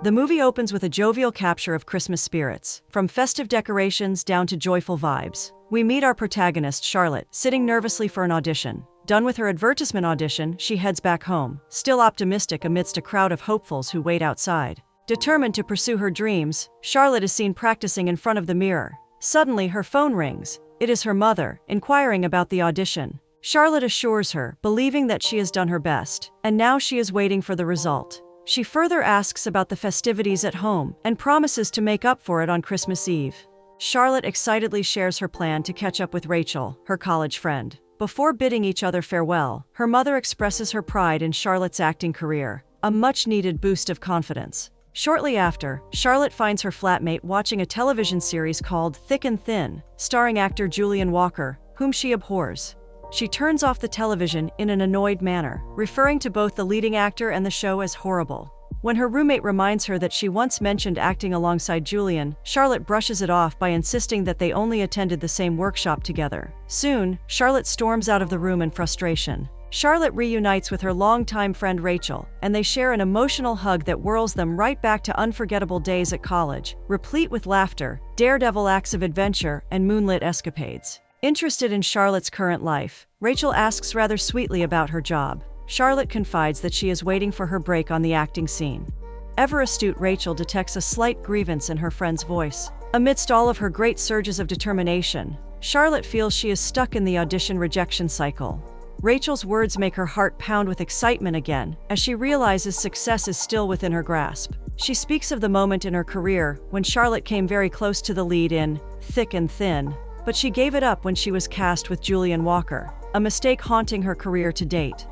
The movie opens with a jovial capture of Christmas spirits, from festive decorations down to joyful vibes. We meet our protagonist, Charlotte, sitting nervously for an audition. Done with her advertisement audition, she heads back home, still optimistic amidst a crowd of hopefuls who wait outside. Determined to pursue her dreams, Charlotte is seen practicing in front of the mirror. Suddenly, her phone rings. It is her mother, inquiring about the audition. Charlotte assures her, believing that she has done her best, and now she is waiting for the result. She further asks about the festivities at home and promises to make up for it on Christmas Eve. Charlotte excitedly shares her plan to catch up with Rachel, her college friend. Before bidding each other farewell, her mother expresses her pride in Charlotte's acting career, a much-needed boost of confidence. Shortly after, Charlotte finds her flatmate watching a television series called Thick and Thin, starring actor Julian Walker, whom she abhors. She turns off the television in an annoyed manner, referring to both the leading actor and the show as horrible. When her roommate reminds her that she once mentioned acting alongside Julian, Charlotte brushes it off by insisting that they only attended the same workshop together. Soon, Charlotte storms out of the room in frustration. Charlotte reunites with her longtime friend Rachel, and they share an emotional hug that whirls them right back to unforgettable days at college, replete with laughter, daredevil acts of adventure, and moonlit escapades. Interested in Charlotte's current life, Rachel asks rather sweetly about her job. Charlotte confides that she is waiting for her break on the acting scene. Ever-astute Rachel detects a slight grievance in her friend's voice. Amidst all of her great surges of determination, Charlotte feels she is stuck in the audition rejection cycle. Rachel's words make her heart pound with excitement again, as she realizes success is still within her grasp. She speaks of the moment in her career when Charlotte came very close to the lead in Thick and Thin, but she gave it up when she was cast with Julian Walker, a mistake haunting her career to date.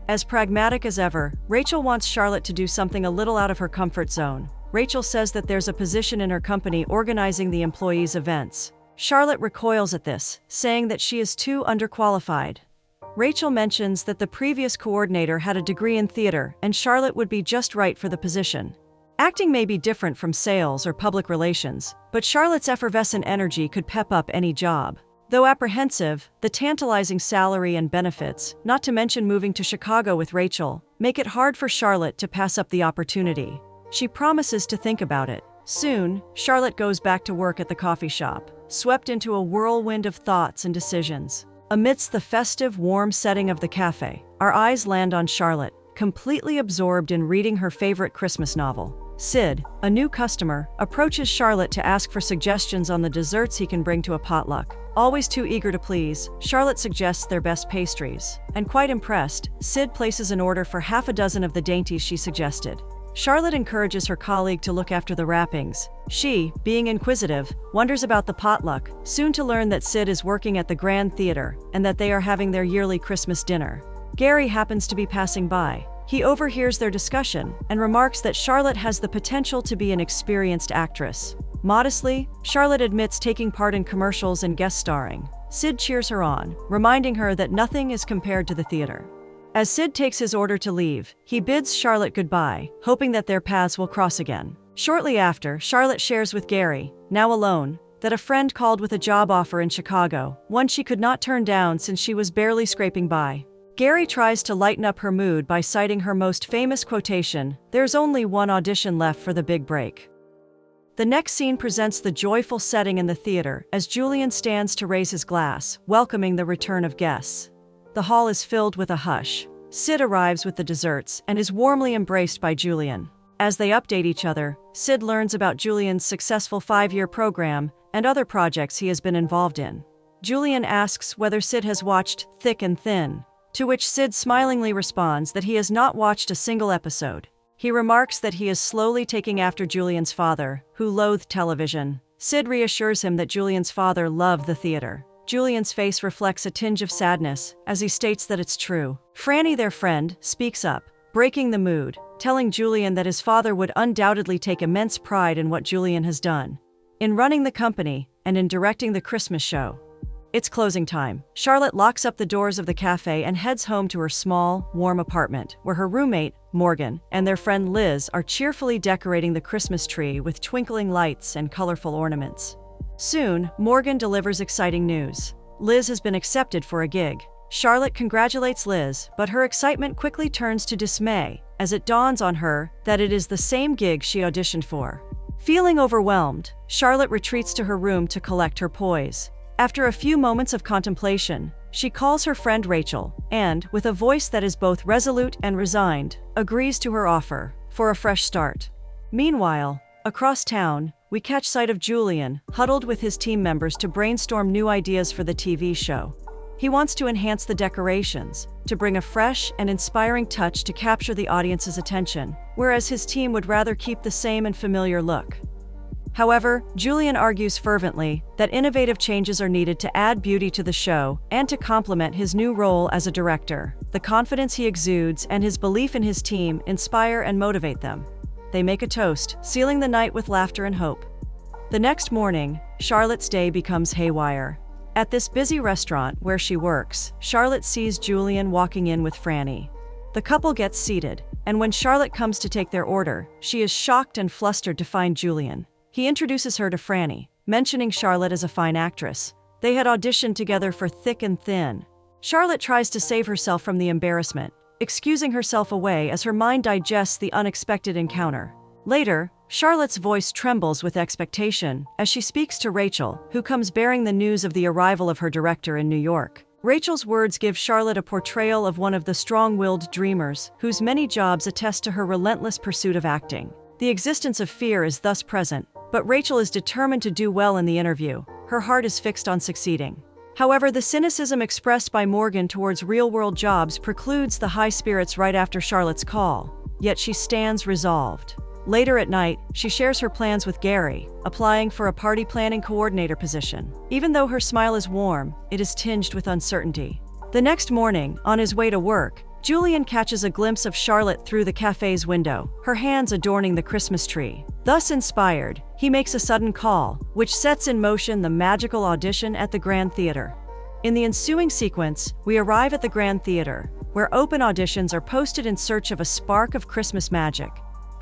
As pragmatic as ever, Rachel wants Charlotte to do something a little out of her comfort zone. Rachel says that there's a position in her company organizing the employees' events. Charlotte recoils at this, saying that she is too underqualified. Rachel mentions that the previous coordinator had a degree in theater and Charlotte would be just right for the position. Acting may be different from sales or public relations, but Charlotte's effervescent energy could pep up any job. Though apprehensive, the tantalizing salary and benefits, not to mention moving to Chicago with Rachel, make it hard for Charlotte to pass up the opportunity. She promises to think about it. Soon, Charlotte goes back to work at the coffee shop, swept into a whirlwind of thoughts and decisions. Amidst the festive, warm setting of the cafe, our eyes land on Charlotte, completely absorbed in reading her favorite Christmas novel. Sid, a new customer, approaches Charlotte to ask for suggestions on the desserts he can bring to a potluck. Always too eager to please, Charlotte suggests their best pastries. And quite impressed, Sid places an order for half a dozen of the dainties she suggested. Charlotte encourages her colleague to look after the wrappings. She, being inquisitive, wonders about the potluck, soon to learn that Sid is working at the Grand Theater and that they are having their yearly Christmas dinner. Gary happens to be passing by. He overhears their discussion and remarks that Charlotte has the potential to be an experienced actress. Modestly, Charlotte admits taking part in commercials and guest starring. Sid cheers her on, reminding her that nothing is compared to the theater. As Sid takes his order to leave, he bids Charlotte goodbye, hoping that their paths will cross again. Shortly after, Charlotte shares with Gary, now alone, that a friend called with a job offer in Chicago, one she could not turn down since she was barely scraping by. Gary tries to lighten up her mood by citing her most famous quotation, "There's only one audition left for the big break." The next scene presents the joyful setting in the theater as Julian stands to raise his glass, welcoming the return of guests. The hall is filled with a hush. Sid arrives with the desserts and is warmly embraced by Julian. As they update each other, Sid learns about Julian's successful 5-year program and other projects he has been involved in. Julian asks whether Sid has watched Thick and Thin, to which Sid smilingly responds that he has not watched a single episode. He remarks that he is slowly taking after Julian's father, who loathed television. Sid reassures him that Julian's father loved the theater. Julian's face reflects a tinge of sadness as he states that it's true. Franny, their friend, speaks up, breaking the mood, telling Julian that his father would undoubtedly take immense pride in what Julian has done, in running the company and in directing the Christmas show. It's closing time. Charlotte locks up the doors of the cafe and heads home to her small, warm apartment, where her roommate, Morgan, and their friend Liz are cheerfully decorating the Christmas tree with twinkling lights and colorful ornaments. Soon, Morgan delivers exciting news. Liz has been accepted for a gig. Charlotte congratulates Liz, but her excitement quickly turns to dismay as it dawns on her that it is the same gig she auditioned for. Feeling overwhelmed, Charlotte retreats to her room to collect her poise. After a few moments of contemplation, she calls her friend Rachel and, with a voice that is both resolute and resigned, agrees to her offer for a fresh start. Meanwhile, across town, we catch sight of Julian, huddled with his team members to brainstorm new ideas for the TV show. He wants to enhance the decorations, to bring a fresh and inspiring touch to capture the audience's attention, whereas his team would rather keep the same and familiar look. However, Julian argues fervently that innovative changes are needed to add beauty to the show and to complement his new role as a director. The confidence he exudes and his belief in his team inspire and motivate them. They make a toast, sealing the night with laughter and hope. The next morning, Charlotte's day becomes haywire. At this busy restaurant where she works, Charlotte sees Julian walking in with Franny. The couple gets seated, and when Charlotte comes to take their order, she is shocked and flustered to find Julian. He introduces her to Franny, mentioning Charlotte as a fine actress. They had auditioned together for Thick and Thin. Charlotte tries to save herself from the embarrassment, excusing herself away as her mind digests the unexpected encounter. Later, Charlotte's voice trembles with expectation as she speaks to Rachel, who comes bearing the news of the arrival of her director in New York. Rachel's words give Charlotte a portrayal of one of the strong-willed dreamers, whose many jobs attest to her relentless pursuit of acting. The existence of fear is thus present, but Rachel is determined to do well in the interview. Her heart is fixed on succeeding. However, the cynicism expressed by Morgan towards real-world jobs precludes the high spirits right after Charlotte's call, yet she stands resolved. Later at night, she shares her plans with Gary, applying for a party planning coordinator position. Even though her smile is warm, it is tinged with uncertainty. The next morning, on his way to work, Julian catches a glimpse of Charlotte through the cafe's window, her hands adorning the Christmas tree. Thus inspired, he makes a sudden call, which sets in motion the magical audition at the Grand Theater. In the ensuing sequence, we arrive at the Grand Theater, where open auditions are posted in search of a spark of Christmas magic.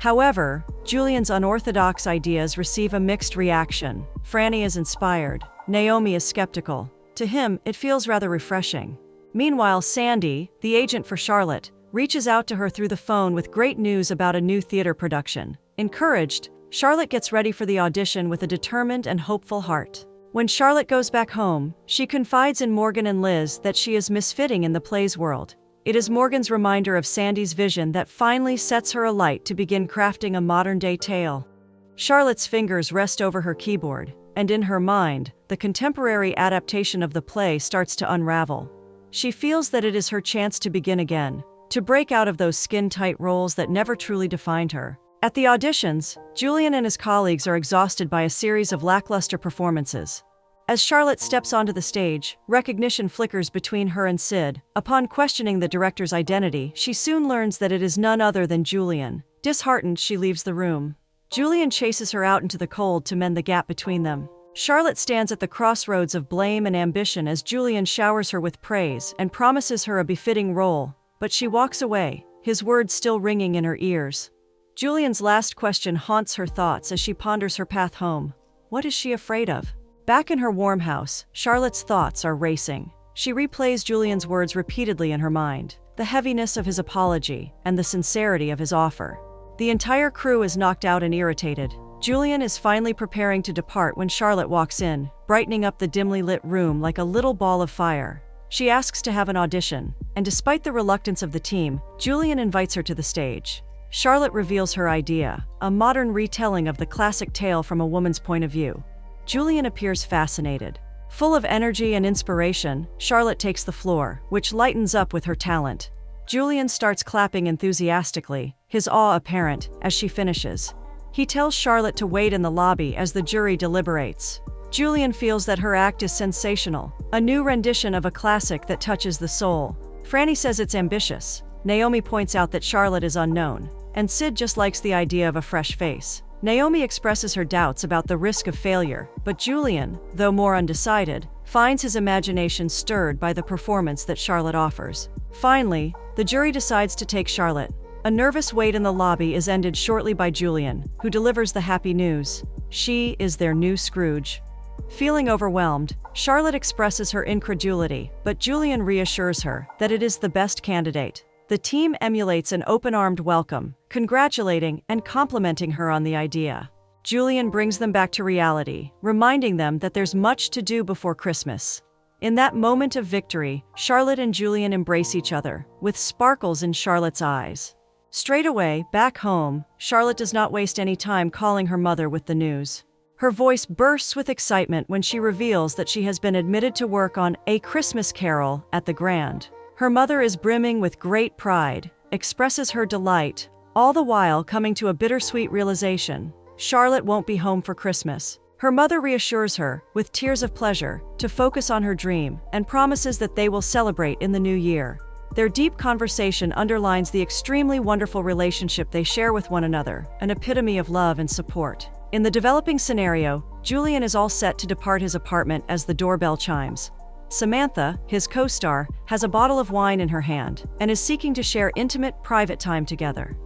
However, Julian's unorthodox ideas receive a mixed reaction. Franny is inspired. Naomi is skeptical. To him, it feels rather refreshing. Meanwhile, Sandy, the agent for Charlotte, reaches out to her through the phone with great news about a new theater production. Encouraged, Charlotte gets ready for the audition with a determined and hopeful heart. When Charlotte goes back home, she confides in Morgan and Liz that she is misfitting in the play's world. It is Morgan's reminder of Sandy's vision that finally sets her alight to begin crafting a modern-day tale. Charlotte's fingers rest over her keyboard, and in her mind, the contemporary adaptation of the play starts to unravel. She feels that it is her chance to begin again, to break out of those skin-tight roles that never truly defined her. At the auditions, Julian and his colleagues are exhausted by a series of lackluster performances. As Charlotte steps onto the stage, recognition flickers between her and Sid. Upon questioning the director's identity, she soon learns that it is none other than Julian. Disheartened, she leaves the room. Julian chases her out into the cold to mend the gap between them. Charlotte stands at the crossroads of blame and ambition as Julian showers her with praise and promises her a befitting role, but she walks away, his words still ringing in her ears. Julian's last question haunts her thoughts as she ponders her path home. What is she afraid of? Back in her warm house, Charlotte's thoughts are racing. She replays Julian's words repeatedly in her mind, the heaviness of his apology and the sincerity of his offer. The entire crew is knocked out and irritated. Julian is finally preparing to depart when Charlotte walks in, brightening up the dimly lit room like a little ball of fire. She asks to have an audition, and despite the reluctance of the team, Julian invites her to the stage. Charlotte reveals her idea, a modern retelling of the classic tale from a woman's point of view. Julian appears fascinated. Full of energy and inspiration, Charlotte takes the floor, which lightens up with her talent. Julian starts clapping enthusiastically, his awe apparent, as she finishes. He tells Charlotte to wait in the lobby as the jury deliberates. Julian feels that her act is sensational, a new rendition of a classic that touches the soul. Franny says it's ambitious. Naomi points out that Charlotte is unknown, and Sid just likes the idea of a fresh face. Naomi expresses her doubts about the risk of failure, but Julian, though more undecided, finds his imagination stirred by the performance that Charlotte offers. Finally, the jury decides to take Charlotte. A nervous wait in the lobby is ended shortly by Julian, who delivers the happy news. She is their new Scrooge. Feeling overwhelmed, Charlotte expresses her incredulity, but Julian reassures her that it is the best candidate. The team emulates an open-armed welcome, congratulating and complimenting her on the idea. Julian brings them back to reality, reminding them that there's much to do before Christmas. In that moment of victory, Charlotte and Julian embrace each other, with sparkles in Charlotte's eyes. Straight away, back home, Charlotte does not waste any time calling her mother with the news. Her voice bursts with excitement when she reveals that she has been admitted to work on A Christmas Carol at the Grand. Her mother is brimming with great pride, expresses her delight, all the while coming to a bittersweet realization: Charlotte won't be home for Christmas. Her mother reassures her, with tears of pleasure, to focus on her dream, and promises that they will celebrate in the new year. Their deep conversation underlines the extremely wonderful relationship they share with one another, an epitome of love and support. In the developing scenario, Julian is all set to depart his apartment as the doorbell chimes. Samantha, his co-star, has a bottle of wine in her hand, and is seeking to share intimate, private time together.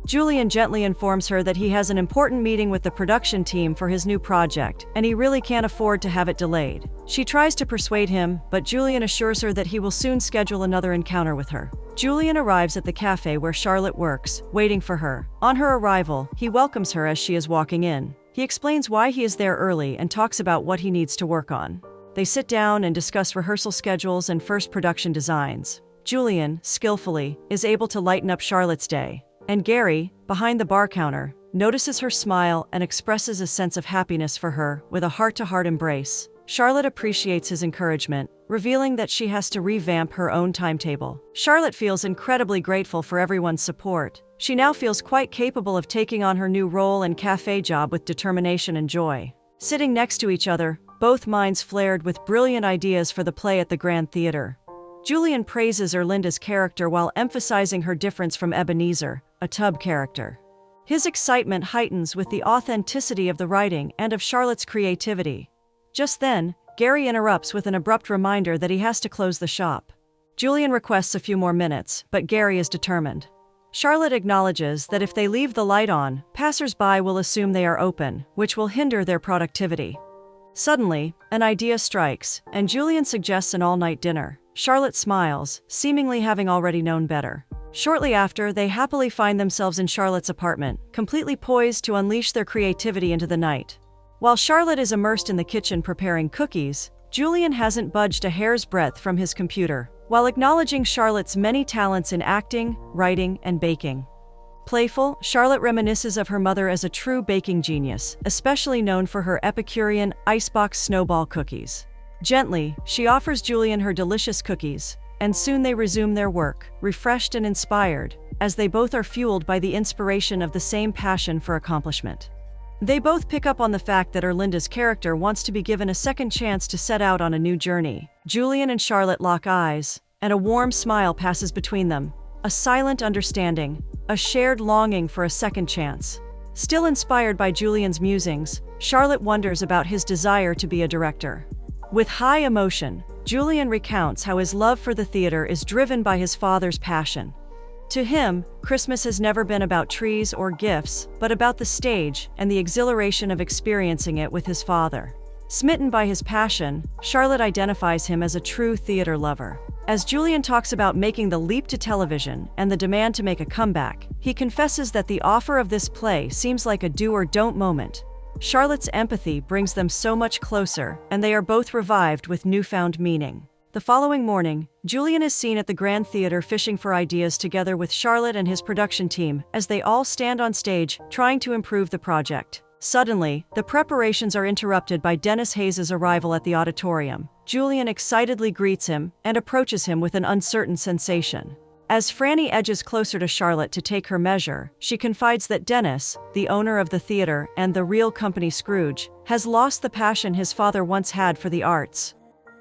Julian gently informs her that he has an important meeting with the production team for his new project, and he really can't afford to have it delayed. She tries to persuade him, but Julian assures her that he will soon schedule another encounter with her. Julian arrives at the cafe where Charlotte works, waiting for her. On her arrival, he welcomes her as she is walking in. He explains why he is there early and talks about what he needs to work on. They sit down and discuss rehearsal schedules and first production designs. Julian, skillfully, is able to lighten up Charlotte's day. And Gary, behind the bar counter, notices her smile and expresses a sense of happiness for her with a heart-to-heart embrace. Charlotte appreciates his encouragement, revealing that she has to revamp her own timetable. Charlotte feels incredibly grateful for everyone's support. She now feels quite capable of taking on her new role and cafe job with determination and joy. Sitting next to each other, both minds flared with brilliant ideas for the play at the Grand Theater. Julian praises Erlinda's character while emphasizing her difference from Ebenezer, a tub character. His excitement heightens with the authenticity of the writing and of Charlotte's creativity. Just then, Gary interrupts with an abrupt reminder that he has to close the shop. Julian requests a few more minutes, but Gary is determined. Charlotte acknowledges that if they leave the light on, passers-by will assume they are open, which will hinder their productivity. Suddenly, an idea strikes, and Julian suggests an all-night dinner. Charlotte smiles, seemingly having already known better. Shortly after, they happily find themselves in Charlotte's apartment, completely poised to unleash their creativity into the night. While Charlotte is immersed in the kitchen preparing cookies, Julian hasn't budged a hair's breadth from his computer, while acknowledging Charlotte's many talents in acting, writing, and baking. Playful, Charlotte reminisces of her mother as a true baking genius, especially known for her Epicurean icebox snowball cookies. Gently, she offers Julian her delicious cookies, and soon they resume their work, refreshed and inspired, as they both are fueled by the inspiration of the same passion for accomplishment. They both pick up on the fact that Erlinda's character wants to be given a second chance to set out on a new journey. Julian and Charlotte lock eyes, and a warm smile passes between them, a silent understanding, a shared longing for a second chance. Still inspired by Julian's musings, Charlotte wonders about his desire to be a director. With high emotion, Julian recounts how his love for the theater is driven by his father's passion. To him, Christmas has never been about trees or gifts, but about the stage and the exhilaration of experiencing it with his father. Smitten by his passion, Charlotte identifies him as a true theater lover. As Julian talks about making the leap to television and the demand to make a comeback, he confesses that the offer of this play seems like a do-or-don't moment. Charlotte's empathy brings them so much closer, and they are both revived with newfound meaning. The following morning, Julian is seen at the Grand Theater fishing for ideas together with Charlotte and his production team as they all stand on stage trying to improve the project. Suddenly, the preparations are interrupted by Dennis Hayes' arrival at the auditorium. Julian excitedly greets him and approaches him with an uncertain sensation. As Franny edges closer to Charlotte to take her measure, she confides that Dennis, the owner of the theater and the real company Scrooge, has lost the passion his father once had for the arts.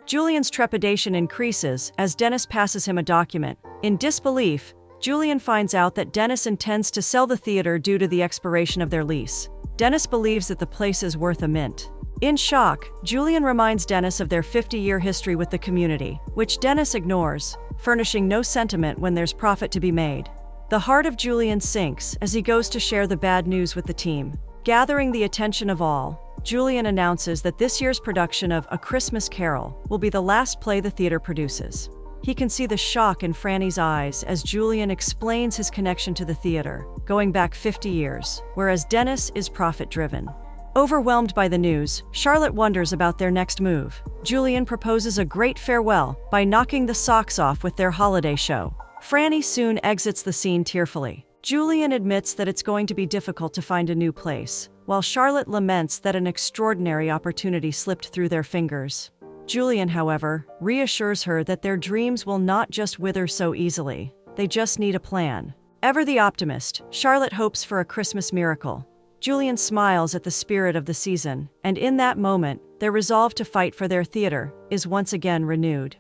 Julian's trepidation increases as Dennis passes him a document. In disbelief, Julian finds out that Dennis intends to sell the theater due to the expiration of their lease. Dennis believes that the place is worth a mint. In shock, Julian reminds Dennis of their 50-year history with the community, which Dennis ignores, furnishing no sentiment when there's profit to be made. The heart of Julian sinks as he goes to share the bad news with the team. Gathering the attention of all, Julian announces that this year's production of A Christmas Carol will be the last play the theater produces. He can see the shock in Franny's eyes as Julian explains his connection to the theater, going back 50 years, whereas Dennis is profit-driven. Overwhelmed by the news, Charlotte wonders about their next move. Julian proposes a great farewell by knocking the socks off with their holiday show. Franny soon exits the scene tearfully. Julian admits that it's going to be difficult to find a new place, while Charlotte laments that an extraordinary opportunity slipped through their fingers. Julian, however, reassures her that their dreams will not just wither so easily. They just need a plan. Ever the optimist, Charlotte hopes for a Christmas miracle. Julian smiles at the spirit of the season, and in that moment, their resolve to fight for their theater is once again renewed.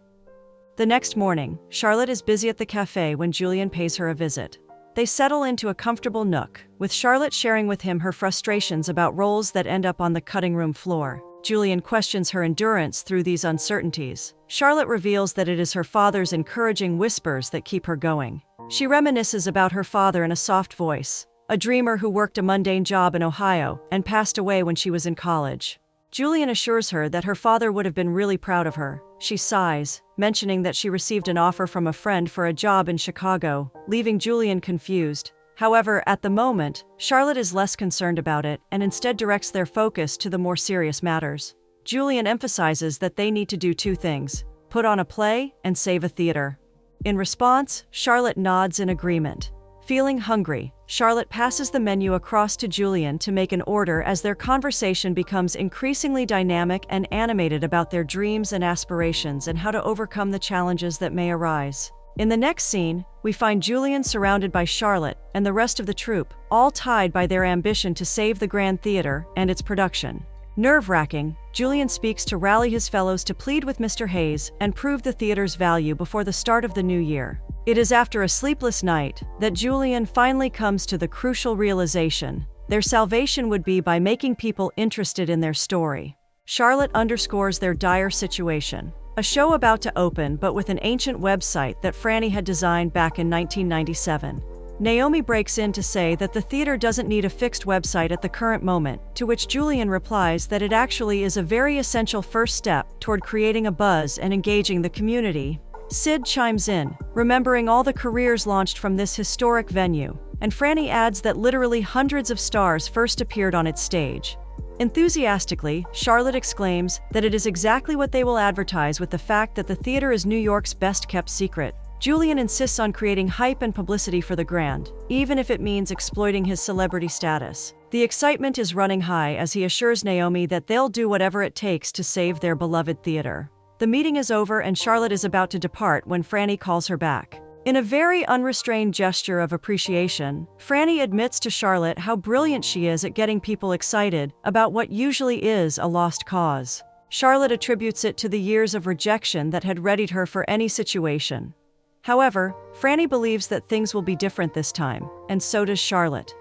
The next morning, Charlotte is busy at the cafe when Julian pays her a visit. They settle into a comfortable nook, with Charlotte sharing with him her frustrations about roles that end up on the cutting room floor. Julian questions her endurance through these uncertainties. Charlotte reveals that it is her father's encouraging whispers that keep her going. She reminisces about her father in a soft voice, a dreamer who worked a mundane job in Ohio and passed away when she was in college. Julian assures her that her father would have been really proud of her. She sighs, mentioning that she received an offer from a friend for a job in Chicago, leaving Julian confused. However, at the moment, Charlotte is less concerned about it and instead directs their focus to the more serious matters. Julian emphasizes that they need to do two things: put on a play and save a theater. In response, Charlotte nods in agreement. Feeling hungry, Charlotte passes the menu across to Julian to make an order as their conversation becomes increasingly dynamic and animated about their dreams and aspirations and how to overcome the challenges that may arise. In the next scene, we find Julian surrounded by Charlotte and the rest of the troupe, all tied by their ambition to save the Grand Theater and its production. Nerve-wracking, Julian speaks to rally his fellows to plead with Mr. Hayes and prove the theater's value before the start of the new year. It is after a sleepless night that Julian finally comes to the crucial realization: their salvation would be by making people interested in their story. Charlotte underscores their dire situation. A show about to open, but with an ancient website that Franny had designed back in 1997. Naomi breaks in to say that the theater doesn't need a fixed website at the current moment, to which Julian replies that it actually is a very essential first step toward creating a buzz and engaging the community. Sid chimes in, remembering all the careers launched from this historic venue, and Franny adds that literally hundreds of stars first appeared on its stage. Enthusiastically, Charlotte exclaims that it is exactly what they will advertise with the fact that the theater is New York's best-kept secret. Julian insists on creating hype and publicity for the Grand, even if it means exploiting his celebrity status. The excitement is running high as he assures Naomi that they'll do whatever it takes to save their beloved theater. The meeting is over and Charlotte is about to depart when Franny calls her back. In a very unrestrained gesture of appreciation, Franny admits to Charlotte how brilliant she is at getting people excited about what usually is a lost cause. Charlotte attributes it to the years of rejection that had readied her for any situation. However, Franny believes that things will be different this time, and so does Charlotte.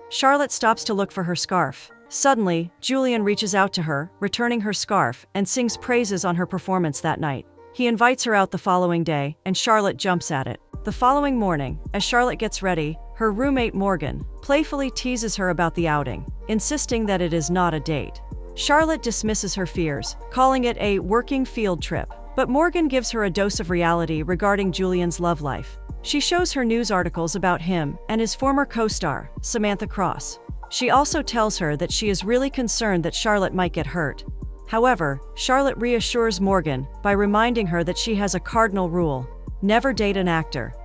Charlotte stops to look for her scarf. Suddenly, Julian reaches out to her, returning her scarf, and sings praises on her performance that night. He invites her out the following day, and Charlotte jumps at it. The following morning, as Charlotte gets ready, her roommate Morgan playfully teases her about the outing, insisting that it is not a date. Charlotte dismisses her fears, calling it a working field trip, but Morgan gives her a dose of reality regarding Julian's love life. She shows her news articles about him and his former co-star, Samantha Cross. She also tells her that she is really concerned that Charlotte might get hurt. However, Charlotte reassures Morgan by reminding her that she has a cardinal rule: never date an actor.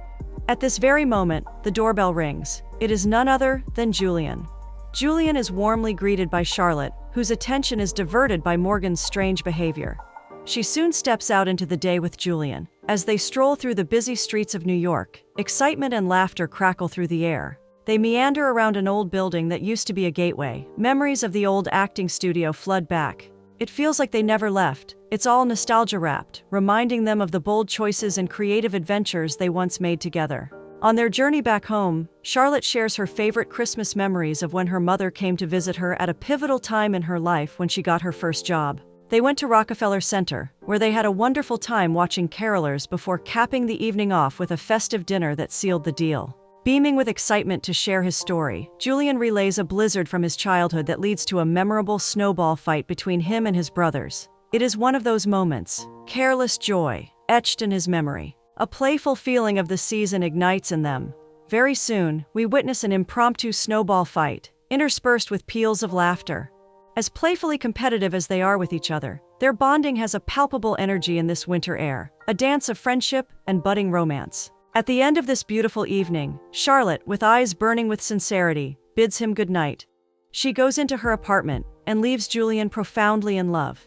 At this very moment, the doorbell rings. It is none other than Julian. Julian is warmly greeted by Charlotte, whose attention is diverted by Morgan's strange behavior. She soon steps out into the day with Julian. As they stroll through the busy streets of New York, excitement and laughter crackle through the air. They meander around an old building that used to be a gateway. Memories of the old acting studio flood back. It feels like they never left. It's all nostalgia-wrapped, reminding them of the bold choices and creative adventures they once made together. On their journey back home, Charlotte shares her favorite Christmas memories of when her mother came to visit her at a pivotal time in her life when she got her first job. They went to Rockefeller Center, where they had a wonderful time watching carolers before capping the evening off with a festive dinner that sealed the deal. Beaming with excitement to share his story, Julian relays a blizzard from his childhood that leads to a memorable snowball fight between him and his brothers. It is one of those moments, careless joy, etched in his memory. A playful feeling of the season ignites in them. Very soon, we witness an impromptu snowball fight, interspersed with peals of laughter. As playfully competitive as they are with each other, their bonding has a palpable energy in this winter air, a dance of friendship and budding romance. At the end of this beautiful evening, Charlotte, with eyes burning with sincerity, bids him goodnight. She goes into her apartment and leaves Julian profoundly in love.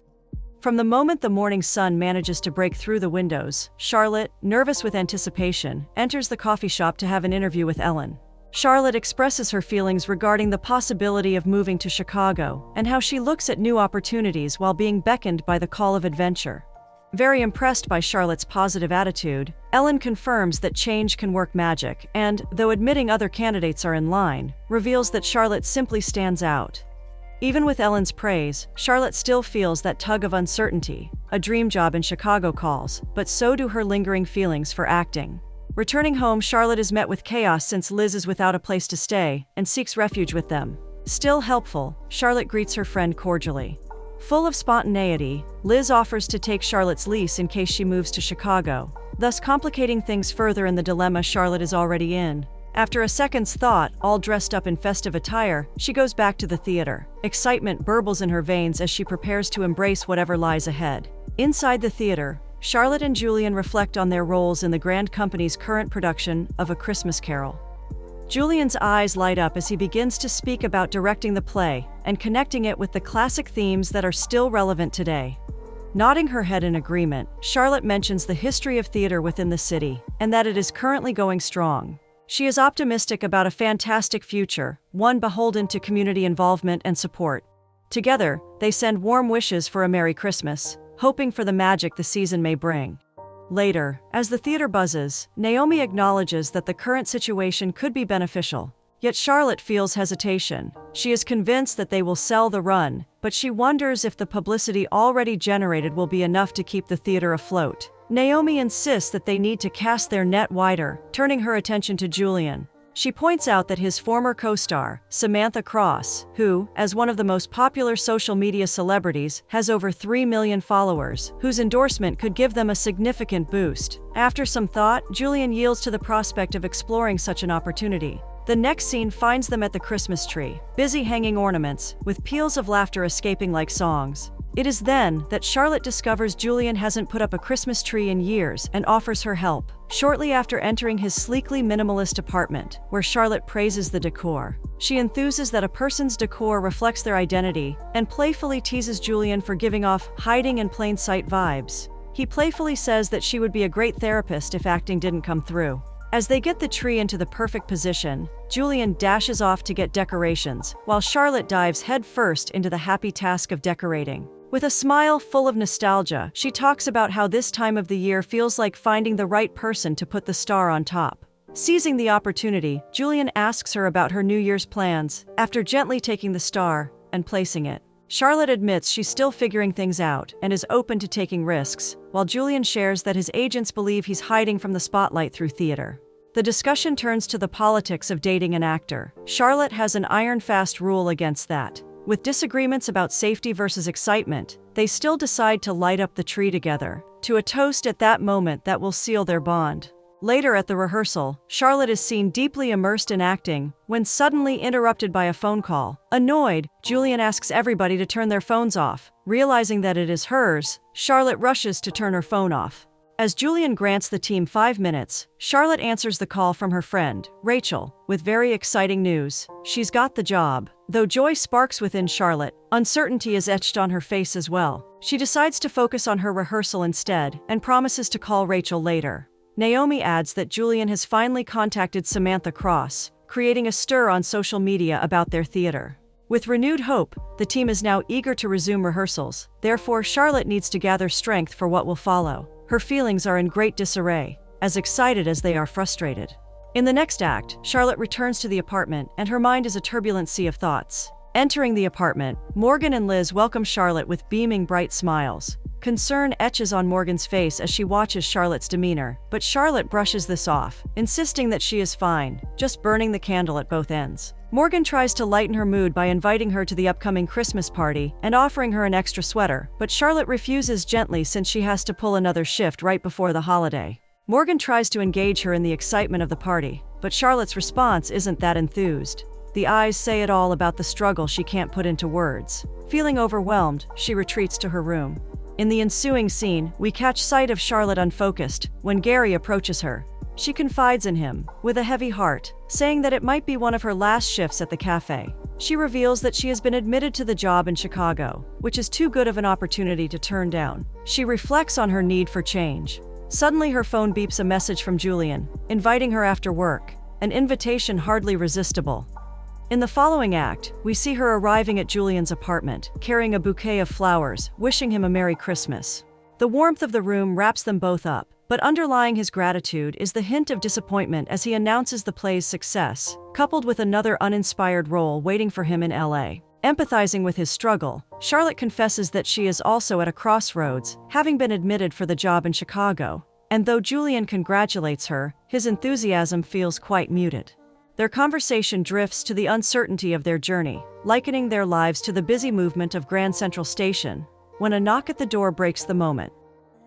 From the moment the morning sun manages to break through the windows, Charlotte, nervous with anticipation, enters the coffee shop to have an interview with Ellen. Charlotte expresses her feelings regarding the possibility of moving to Chicago and how she looks at new opportunities while being beckoned by the call of adventure. Very impressed by Charlotte's positive attitude, Ellen confirms that change can work magic and, though admitting other candidates are in line, reveals that Charlotte simply stands out. Even with Ellen's praise, Charlotte still feels that tug of uncertainty. A dream job in Chicago calls, but so do her lingering feelings for acting. Returning home, Charlotte is met with chaos since Liz is without a place to stay and seeks refuge with them. Still helpful, Charlotte greets her friend cordially. Full of spontaneity, Liz offers to take Charlotte's lease in case she moves to Chicago, thus complicating things further in the dilemma Charlotte is already in. After a second's thought, all dressed up in festive attire, she goes back to the theater. Excitement burbles in her veins as she prepares to embrace whatever lies ahead. Inside the theater, Charlotte and Julian reflect on their roles in the grand company's current production of A Christmas Carol. Julian's eyes light up as he begins to speak about directing the play and connecting it with the classic themes that are still relevant today. Nodding her head in agreement, Charlotte mentions the history of theater within the city and that it is currently going strong. She is optimistic about a fantastic future, one beholden to community involvement and support. Together, they send warm wishes for a Merry Christmas, hoping for the magic the season may bring. Later, as the theater buzzes, Naomi acknowledges that the current situation could be beneficial. Yet Charlotte feels hesitation. She is convinced that they will sell the run, but she wonders if the publicity already generated will be enough to keep the theater afloat. Naomi insists that they need to cast their net wider, turning her attention to Julian. She points out that his former co-star, Samantha Cross, who, as one of the most popular social media celebrities, has over 3 million followers, whose endorsement could give them a significant boost. After some thought, Julian yields to the prospect of exploring such an opportunity. The next scene finds them at the Christmas tree, busy hanging ornaments, with peals of laughter escaping like songs. It is then that Charlotte discovers Julian hasn't put up a Christmas tree in years and offers her help. Shortly after entering his sleekly minimalist apartment, where Charlotte praises the decor, she enthuses that a person's decor reflects their identity and playfully teases Julian for giving off hiding in plain sight vibes. He playfully says that she would be a great therapist if acting didn't come through. As they get the tree into the perfect position, Julian dashes off to get decorations, while Charlotte dives headfirst into the happy task of decorating. With a smile full of nostalgia, she talks about how this time of the year feels like finding the right person to put the star on top. Seizing the opportunity, Julian asks her about her New Year's plans, after gently taking the star and placing it. Charlotte admits she's still figuring things out and is open to taking risks, while Julian shares that his agents believe he's hiding from the spotlight through theater. The discussion turns to the politics of dating an actor. Charlotte has an iron-fast rule against that. With disagreements about safety versus excitement, they still decide to light up the tree together, to a toast at that moment that will seal their bond. Later at the rehearsal, Charlotte is seen deeply immersed in acting, when suddenly interrupted by a phone call. Annoyed, Julian asks everybody to turn their phones off. Realizing that it is hers, Charlotte rushes to turn her phone off. As Julian grants the team 5 minutes, Charlotte answers the call from her friend, Rachel, with very exciting news. She's got the job. Though joy sparks within Charlotte, uncertainty is etched on her face as well. She decides to focus on her rehearsal instead and promises to call Rachel later. Naomi adds that Julian has finally contacted Samantha Cross, creating a stir on social media about their theater. With renewed hope, the team is now eager to resume rehearsals. Therefore, Charlotte needs to gather strength for what will follow. Her feelings are in great disarray, as excited as they are frustrated. In the next act, Charlotte returns to the apartment and her mind is a turbulent sea of thoughts. Entering the apartment, Morgan and Liz welcome Charlotte with beaming bright smiles. Concern etches on Morgan's face as she watches Charlotte's demeanor, but Charlotte brushes this off, insisting that she is fine, just burning the candle at both ends. Morgan tries to lighten her mood by inviting her to the upcoming Christmas party and offering her an extra sweater, but Charlotte refuses gently since she has to pull another shift right before the holiday. Morgan tries to engage her in the excitement of the party, but Charlotte's response isn't that enthused. The eyes say it all about the struggle she can't put into words. Feeling overwhelmed, she retreats to her room. In the ensuing scene, we catch sight of Charlotte unfocused when Gary approaches her. She confides in him, with a heavy heart, saying that it might be one of her last shifts at the cafe. She reveals that she has been admitted to the job in Chicago, which is too good of an opportunity to turn down. She reflects on her need for change. Suddenly her phone beeps a message from Julian, inviting her after work, an invitation hardly resistible. In the following act, we see her arriving at Julian's apartment, carrying a bouquet of flowers, wishing him a Merry Christmas. The warmth of the room wraps them both up, but underlying his gratitude is the hint of disappointment as he announces the play's success, coupled with another uninspired role waiting for him in LA. Empathizing with his struggle, Charlotte confesses that she is also at a crossroads, having been admitted for the job in Chicago. And though Julian congratulates her, his enthusiasm feels quite muted. Their conversation drifts to the uncertainty of their journey, likening their lives to the busy movement of Grand Central Station, when a knock at the door breaks the moment.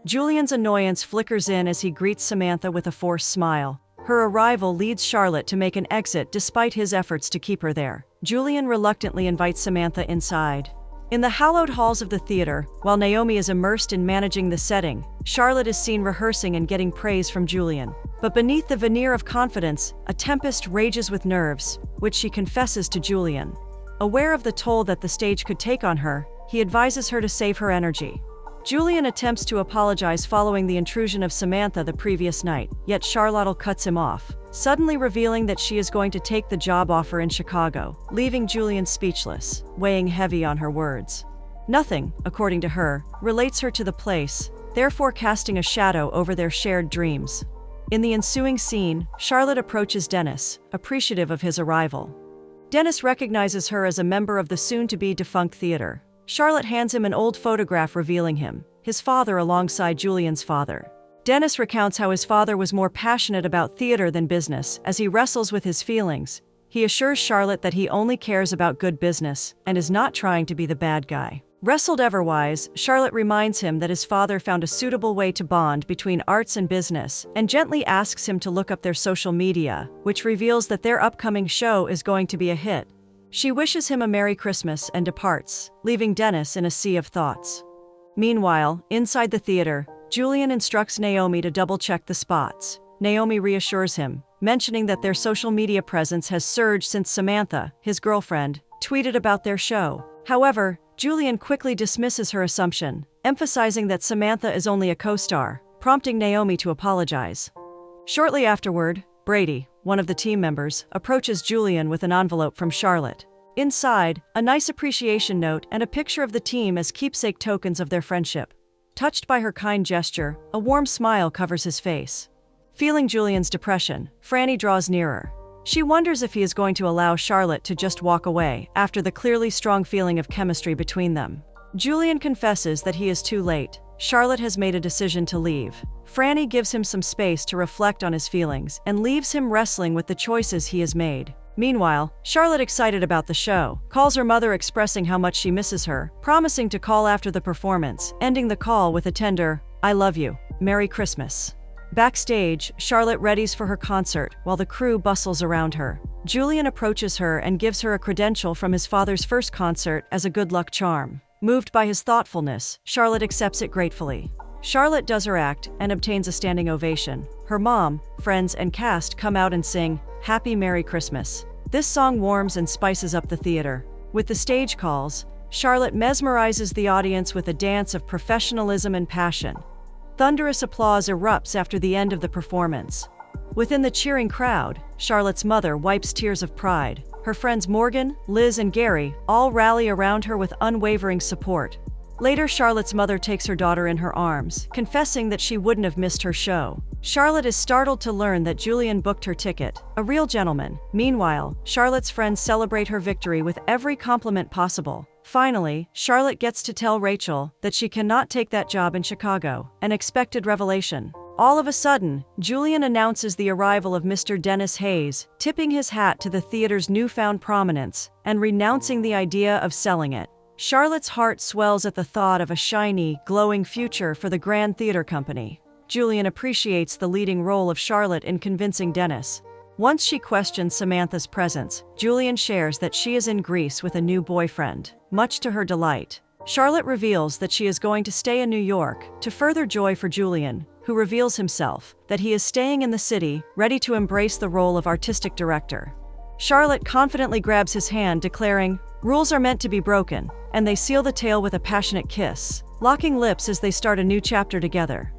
Julian's annoyance flickers in as he greets Samantha with a forced smile. Her arrival leads Charlotte to make an exit despite his efforts to keep her there. Julian reluctantly invites Samantha inside. In the hallowed halls of the theater, while Naomi is immersed in managing the setting, Charlotte is seen rehearsing and getting praise from Julian. But beneath the veneer of confidence, a tempest rages with nerves, which she confesses to Julian. Aware of the toll that the stage could take on her, he advises her to save her energy. Julian attempts to apologize following the intrusion of Samantha the previous night, yet Charlotte cuts him off, suddenly revealing that she is going to take the job offer in Chicago, leaving Julian speechless, weighing heavy on her words. Nothing, according to her, relates her to the place, therefore casting a shadow over their shared dreams. In the ensuing scene, Charlotte approaches Dennis, appreciative of his arrival. Dennis recognizes her as a member of the soon-to-be defunct theater. Charlotte hands him an old photograph revealing him, his father alongside Julian's father. Dennis recounts how his father was more passionate about theater than business. As he wrestles with his feelings, he assures Charlotte that he only cares about good business and is not trying to be the bad guy. Wrestled everwise, Charlotte reminds him that his father found a suitable way to bond between arts and business, and gently asks him to look up their social media, which reveals that their upcoming show is going to be a hit. She wishes him a Merry Christmas and departs, leaving Dennis in a sea of thoughts. Meanwhile, inside the theater, Julian instructs Naomi to double-check the spots. Naomi reassures him, mentioning that their social media presence has surged since Samantha, his girlfriend, tweeted about their show. However, Julian quickly dismisses her assumption, emphasizing that Samantha is only a co-star, prompting Naomi to apologize. Shortly afterward, Brady, one of the team members, approaches Julian with an envelope from Charlotte. Inside, a nice appreciation note and a picture of the team as keepsake tokens of their friendship. Touched by her kind gesture, a warm smile covers his face. Feeling Julian's depression, Franny draws nearer. She wonders if he is going to allow Charlotte to just walk away after the clearly strong feeling of chemistry between them. Julian confesses that he is too late. Charlotte has made a decision to leave. Franny gives him some space to reflect on his feelings and leaves him wrestling with the choices he has made. Meanwhile, Charlotte, excited about the show, calls her mother expressing how much she misses her, promising to call after the performance, ending the call with a tender, "I love you. Merry Christmas." Backstage, Charlotte readies for her concert while the crew bustles around her. Julian approaches her and gives her a credential from his father's first concert as a good luck charm. Moved by his thoughtfulness, Charlotte accepts it gratefully. Charlotte does her act and obtains a standing ovation. Her mom, friends, and cast come out and sing, "Happy Merry Christmas." This song warms and spices up the theater. With the stage calls, Charlotte mesmerizes the audience with a dance of professionalism and passion. Thunderous applause erupts after the end of the performance. Within the cheering crowd, Charlotte's mother wipes tears of pride. Her friends Morgan, Liz, and Gary all rally around her with unwavering support. Later, Charlotte's mother takes her daughter in her arms, confessing that she wouldn't have missed her show. Charlotte is startled to learn that Julian booked her ticket, a real gentleman. Meanwhile, Charlotte's friends celebrate her victory with every compliment possible. Finally, Charlotte gets to tell Rachel that she cannot take that job in Chicago, an expected revelation. All of a sudden, Julian announces the arrival of Mr. Dennis Hayes, tipping his hat to the theater's newfound prominence and renouncing the idea of selling it. Charlotte's heart swells at the thought of a shiny, glowing future for the Grand Theater Company. Julian appreciates the leading role of Charlotte in convincing Dennis. Once she questions Samantha's presence, Julian shares that she is in Greece with a new boyfriend. Much to her delight, Charlotte reveals that she is going to stay in New York, to further joy for Julian, who reveals himself that he is staying in the city, ready to embrace the role of artistic director. Charlotte confidently grabs his hand, declaring, "Rules are meant to be broken," and they seal the tale with a passionate kiss, locking lips as they start a new chapter together.